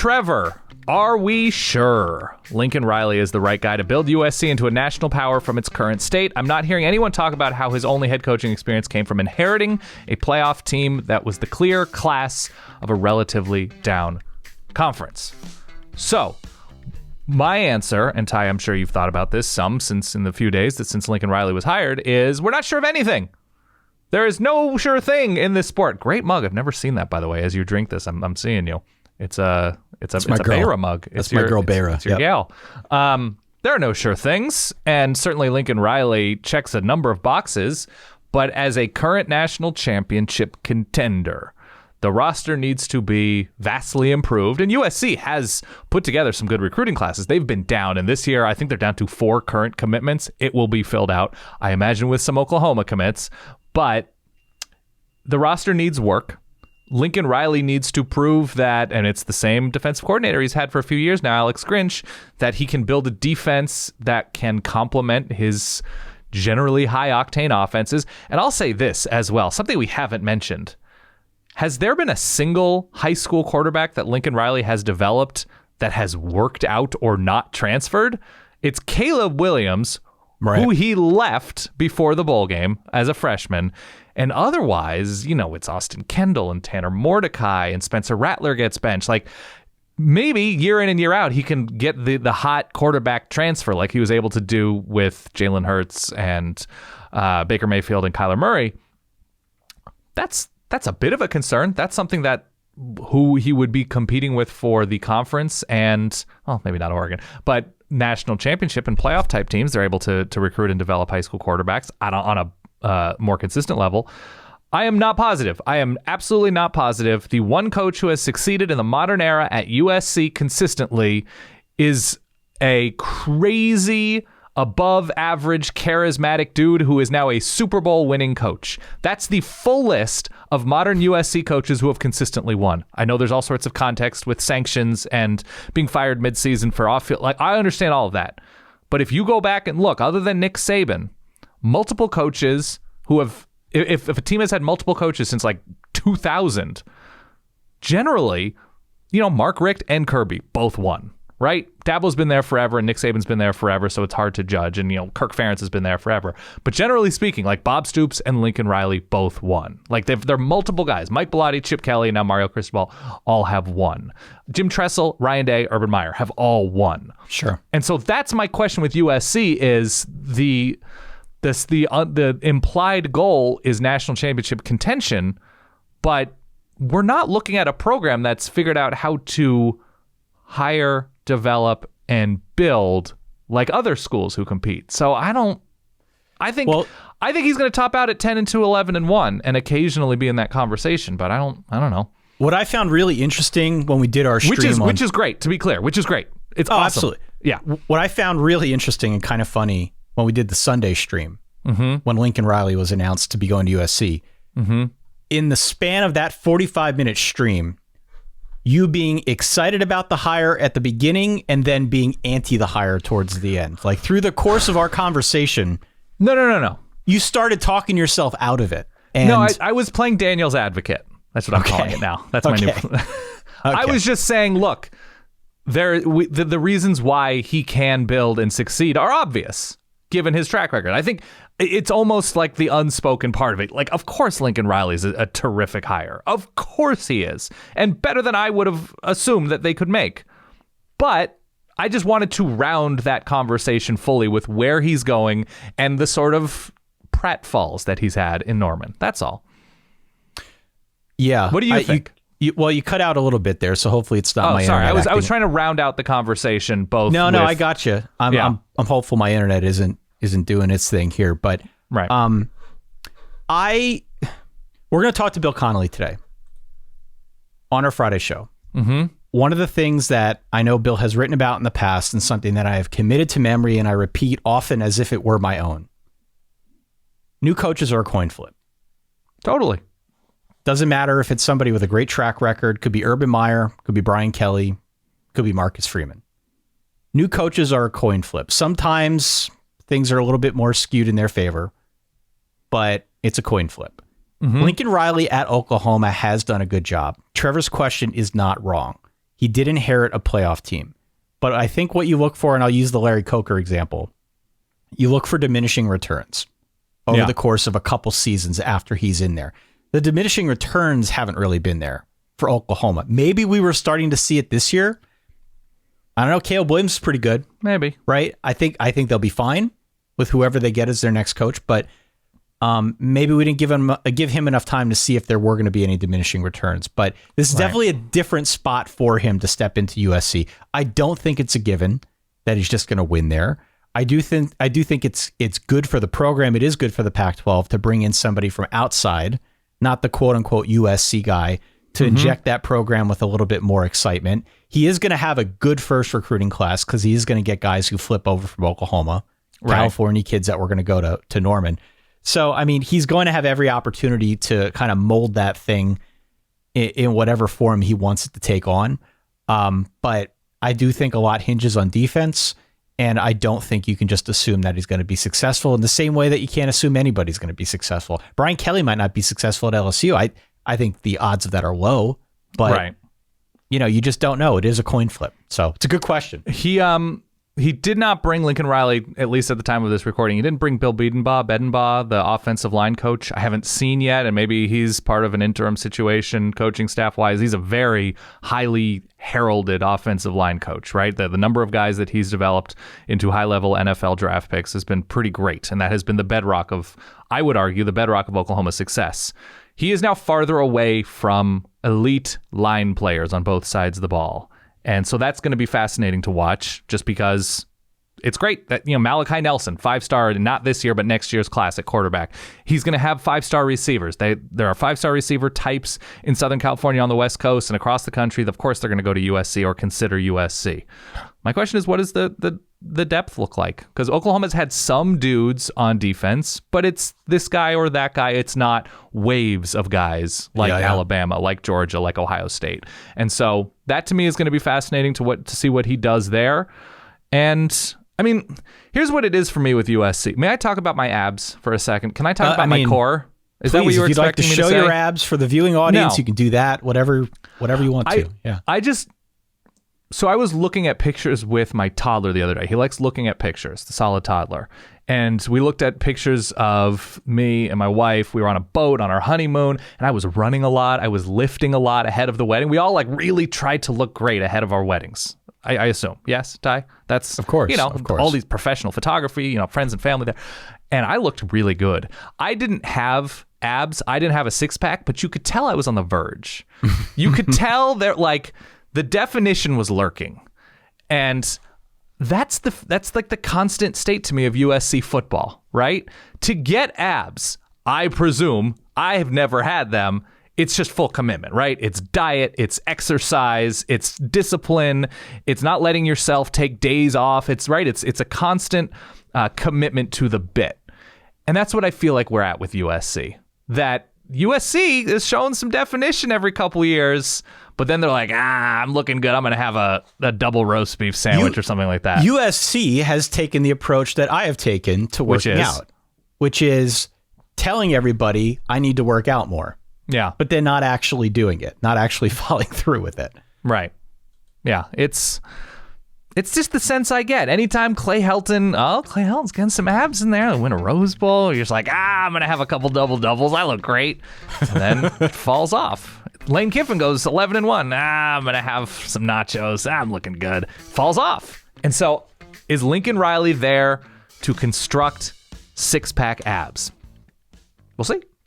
Trevor, are we sure Lincoln Riley is the right guy to build USC into a national power from its current state? I'm not hearing anyone talk about how his only head coaching experience came from inheriting a playoff team that was the clear class of a relatively down conference. So, my answer, and Ty, I'm sure you've thought about this some since in the few days that since Lincoln Riley was hired, is we're not sure of anything. There is no sure thing in this sport. Great mug. I've never seen that, by the way. As you drink this, I'm seeing you. It's a Beira mug. That's my girl Beira. It's your gal. There are no sure things, and certainly Lincoln Riley checks a number of boxes, but as a current national championship contender, the roster needs to be vastly improved, and USC has put together some good recruiting classes. They've been down, and this year I think they're down to 4 current commitments. It will be filled out, I imagine, with some Oklahoma commits, but the roster needs work. Lincoln Riley needs to prove that, and it's the same defensive coordinator he's had for a few years now, Alex Grinch, that he can build a defense that can complement his generally high-octane offenses. And I'll say this as well, something we haven't mentioned. Has there been a single high school quarterback that Lincoln Riley has developed that has worked out or not transferred? It's Caleb Williams, right, who he left before the bowl game as a freshman. And otherwise, it's Austin Kendall and Tanner Mordecai and Spencer Rattler gets benched. Like, maybe year in and year out, he can get the hot quarterback transfer like he was able to do with Jalen Hurts and Baker Mayfield and Kyler Murray. That's a bit of a concern. That's something that who he would be competing with for the conference and, well, maybe not Oregon, but national championship and playoff type teams. They're able to recruit and develop high school quarterbacks on a more consistent level. I am not positive. I am absolutely not positive. The one coach who has succeeded in the modern era at USC consistently is a crazy, above average, charismatic dude who is now a Super Bowl winning coach. That's the full list of modern USC coaches who have consistently won. I know there's all sorts of context with sanctions and being fired midseason for off-field. Like, I understand all of that. But if you go back and look, other than Nick Saban, multiple coaches who have, if a team has had multiple coaches since like 2000, generally, Mark Richt and Kirby both won, right? Dabo's been there forever and Nick Saban's been there forever, so it's hard to judge. And, Kirk Ferentz has been there forever. But generally speaking, like Bob Stoops and Lincoln Riley both won. Like they're multiple guys. Mike Bellotti, Chip Kelly, and now Mario Cristobal all have won. Jim Tressel, Ryan Day, Urban Meyer have all won. Sure. And so that's my question with USC is the implied goal is national championship contention, but we're not looking at a program that's figured out how to hire, develop, and build like other schools who compete. So I think he's going to top out at 10-2, 11-1, and occasionally be in that conversation. But I don't know. What I found really interesting when we did our stream, which is great, to be clear, which is great. It's awesome. Absolutely. Yeah. What I found really interesting and kind of funny when we did the Sunday stream, when Lincoln Riley was announced to be going to USC, in the span of that 45-minute stream, you being excited about the hire at the beginning and then being anti the hire towards the end. Like through the course of our conversation. No. You started talking yourself out of it. And no, I was playing Daniel's advocate. That's what I'm calling it now. That's my new. I was just saying, look, the reasons why he can build and succeed are obvious, given his track record. I think it's almost like the unspoken part of it. Like, of course, Lincoln Riley is a terrific hire. Of course he is. And better than I would have assumed that they could make. But I just wanted to round that conversation fully with where he's going and the sort of pratfalls that he's had in Norman. That's all. Yeah. What do you think? You cut out a little bit there, so hopefully it's not my internet. Sorry, I was trying to round out the conversation both. No, I got you. I'm hopeful my internet isn't doing its thing here, but right. We're going to talk to Bill Connolly today on our Friday show. One of the things that I know Bill has written about in the past and something that I have committed to memory and I repeat often as if it were my own. New coaches are a coin flip. Totally. Doesn't matter if it's somebody with a great track record. Could be Urban Meyer, could be Brian Kelly, could be Marcus Freeman. New coaches are a coin flip. Sometimes things are a little bit more skewed in their favor, but it's a coin flip. Lincoln Riley at Oklahoma has done a good job. Trevor's question is not wrong. He did inherit a playoff team. But I think what you look for, and I'll use the Larry Coker example, you look for diminishing returns over the course of a couple seasons after he's in there. The diminishing returns haven't really been there for Oklahoma. Maybe we were starting to see it this year. I don't know. Caleb Williams is pretty good. Maybe. Right? I think they'll be fine with whoever they get as their next coach, but maybe we didn't give him enough time to see if there were going to be any diminishing returns. But this is definitely a different spot for him to step into USC. I don't think it's a given that he's just going to win there. I do think it's good for the program. It is good for the Pac-12 to bring in somebody from outside, not the quote unquote USC guy, to inject that program with a little bit more excitement. He is going to have a good first recruiting class because he is going to get guys who flip over from Oklahoma, California kids that were going to go to Norman. So, I mean, he's going to have every opportunity to kind of mold that thing in whatever form he wants it to take on. But I do think a lot hinges on defense, and I don't think you can just assume that he's going to be successful in the same way that you can't assume anybody's going to be successful. Brian Kelly might not be successful at LSU. I think the odds of that are low, but you just don't know. It is a coin flip. So it's a good question. He did not bring Lincoln Riley, at least at the time of this recording. He didn't bring Bill Bedenbaugh, the offensive line coach. I haven't seen yet, and maybe he's part of an interim situation coaching staff-wise. He's a very highly heralded offensive line coach, right? The number of guys that he's developed into high-level NFL draft picks has been pretty great, and that has been the bedrock of, I would argue, the bedrock of Oklahoma's success. He is now farther away from elite line players on both sides of the ball. And so that's going to be fascinating to watch just because it's great that, Malachi Nelson, 5-star, not this year, but next year's class at quarterback. He's going to have 5-star receivers. There are 5-star receiver types in Southern California on the West Coast and across the country. Of course, they're going to go to USC or consider USC. My question is, what does the depth look like? Because Oklahoma's had some dudes on defense, but it's this guy or that guy. It's not waves of guys like Alabama, like Georgia, like Ohio State. And so that to me is going to be fascinating to see what he does there. And I mean, here's what it is for me with USC. May I talk about my abs for a second? Can I talk about my core? Is that what you were expecting me to say? If you'd like to show your abs for the viewing audience, you can do that. Whatever you want to. Yeah. So I was looking at pictures with my toddler the other day. He likes looking at pictures, the solid toddler. And we looked at pictures of me and my wife. We were on a boat on our honeymoon, and I was running a lot. I was lifting a lot ahead of the wedding. We all really tried to look great ahead of our weddings. I assume. Yes, Ty? That's, of course, all these professional photography, friends and family there. And I looked really good. I didn't have abs. I didn't have a six-pack, but you could tell I was on the verge. You could tell that, the definition was lurking. And that's like the constant state to me of USC football, right? To get abs, I presume, I have never had them, it's just full commitment, right? It's diet, it's exercise, it's discipline, it's not letting yourself take days off. It's a constant commitment to the bit. And that's what I feel like we're at with USC. That USC is showing some definition every couple years, but then they're like, I'm looking good. I'm going to have a double roast beef sandwich or something like that. USC has taken the approach that I have taken to working out, which is telling everybody I need to work out more. Yeah. But then not actually doing it, not actually following through with it. Right. Yeah. It's just the sense I get. Anytime Clay Helton's getting some abs in there, win a Rose Bowl, you're just like, I'm going to have a couple double-doubles. I look great. And then it falls off. Lane Kiffin goes 11-1. I'm going to have some nachos. I'm looking good. Falls off. And so is Lincoln Riley there to construct six-pack abs? We'll see.